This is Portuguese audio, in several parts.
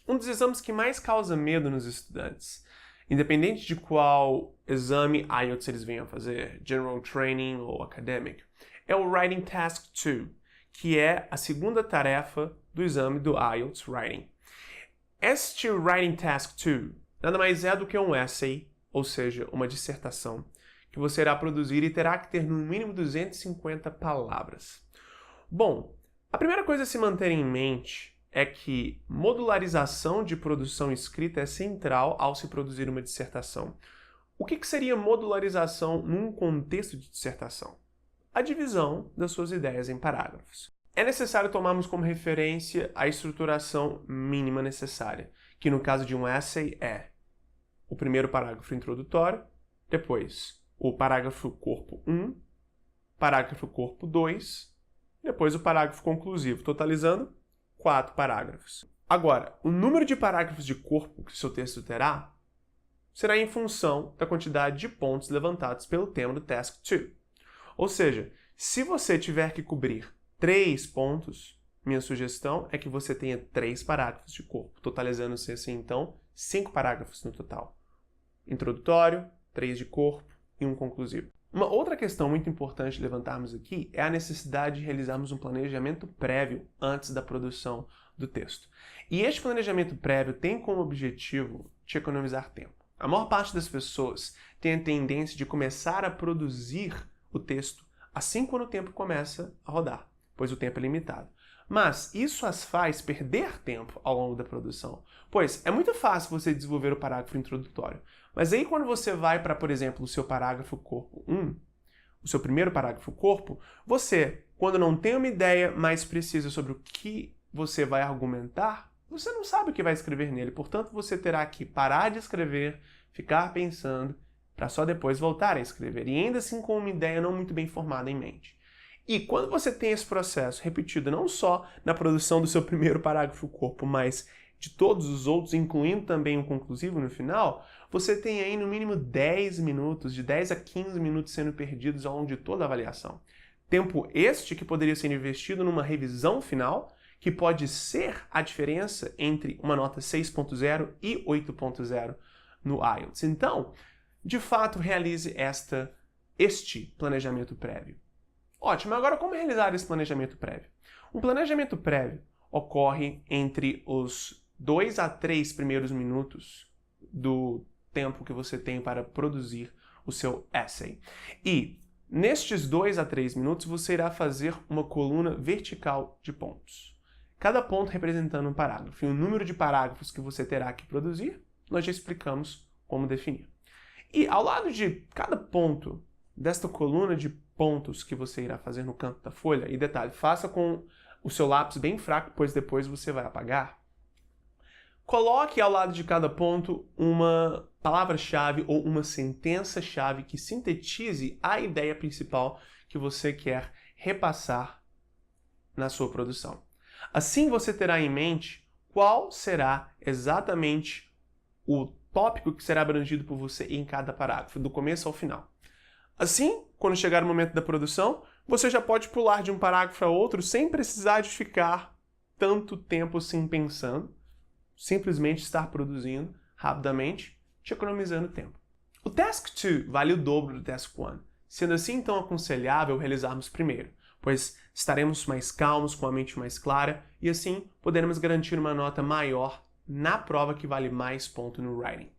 um dos exames que mais causa medo nos estudantes, independente de qual exame IELTS eles venham a fazer, General Training ou Academic, é o Writing Task 2, que é a segunda tarefa do exame do IELTS Writing. Este Writing Task 2 nada mais é do que um essay, ou seja, uma dissertação, que você irá produzir e terá que ter no mínimo 250 palavras. Bom, a primeira coisa a se manter em mente é que modularização de produção escrita é central ao se produzir uma dissertação. O que seria modularização num contexto de dissertação? A divisão das suas ideias em parágrafos. É necessário tomarmos como referência a estruturação mínima necessária, que no caso de um essay é o primeiro parágrafo introdutório, depois o parágrafo corpo 1, parágrafo corpo 2, depois o parágrafo conclusivo, totalizando 4 parágrafos. Agora, o número de parágrafos de corpo que o seu texto terá será em função da quantidade de pontos levantados pelo tema do Task 2. Ou seja, se você tiver que cobrir 3 pontos, minha sugestão é que você tenha 3 parágrafos de corpo, totalizando-se assim, então, 5 parágrafos no total. Introdutório, 3 de corpo e um conclusivo. Uma outra questão muito importante levantarmos aqui é a necessidade de realizarmos um planejamento prévio antes da produção do texto. E este planejamento prévio tem como objetivo te economizar tempo. A maior parte das pessoas tem a tendência de começar a produzir o texto assim quando o tempo começa a rodar, pois o tempo é limitado. Mas isso as faz perder tempo ao longo da produção, pois é muito fácil você desenvolver o parágrafo introdutório, mas aí quando você vai para, por exemplo, o seu parágrafo corpo 1, o seu primeiro parágrafo corpo, você, quando não tem uma ideia mais precisa sobre o que você vai argumentar, você não sabe o que vai escrever nele, portanto você terá que parar de escrever, ficar pensando, para só depois voltar a escrever, e ainda assim com uma ideia não muito bem formada em mente. E quando você tem esse processo repetido não só na produção do seu primeiro parágrafo corpo, mas de todos os outros, incluindo também o conclusivo no final, você tem aí no mínimo 10 minutos, de 10 a 15 minutos sendo perdidos ao longo de toda a avaliação. Tempo este que poderia ser investido numa revisão final, que pode ser a diferença entre uma nota 6.0 e 8.0 no IELTS. Então, de fato, realize este planejamento prévio. Ótimo, agora como realizar esse planejamento prévio? Um planejamento prévio ocorre entre os 2 a 3 primeiros minutos do tempo que você tem para produzir o seu essay. E nestes 2 a 3 minutos você irá fazer uma coluna vertical de pontos. Cada ponto representando um parágrafo. E o número de parágrafos que você terá que produzir, nós já explicamos como definir. E ao lado de cada ponto desta coluna de pontos que você irá fazer no canto da folha, e detalhe, faça com o seu lápis bem fraco, pois depois você vai apagar, coloque ao lado de cada ponto uma palavra-chave ou uma sentença-chave que sintetize a ideia principal que você quer repassar na sua produção. Assim você terá em mente qual será exatamente o tópico que será abrangido por você em cada parágrafo, do começo ao final. Assim, quando chegar o momento da produção, você já pode pular de um parágrafo a outro sem precisar de ficar tanto tempo assim pensando, simplesmente estar produzindo rapidamente, te economizando tempo. O Task 2 vale o dobro do Task 1, sendo assim então aconselhável realizarmos primeiro, pois estaremos mais calmos, com a mente mais clara, e assim poderemos garantir uma nota maior na prova que vale mais ponto no Writing.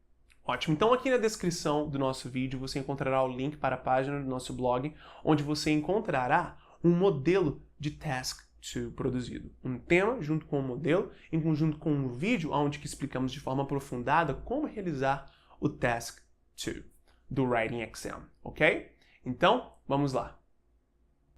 Ótimo, então aqui na descrição do nosso vídeo você encontrará o link para a página do nosso blog, onde você encontrará um modelo de Task 2 produzido. Um tema junto com o modelo, em conjunto com um vídeo onde explicamos de forma aprofundada como realizar o Task 2 do Writing Exam, ok? Então, vamos lá.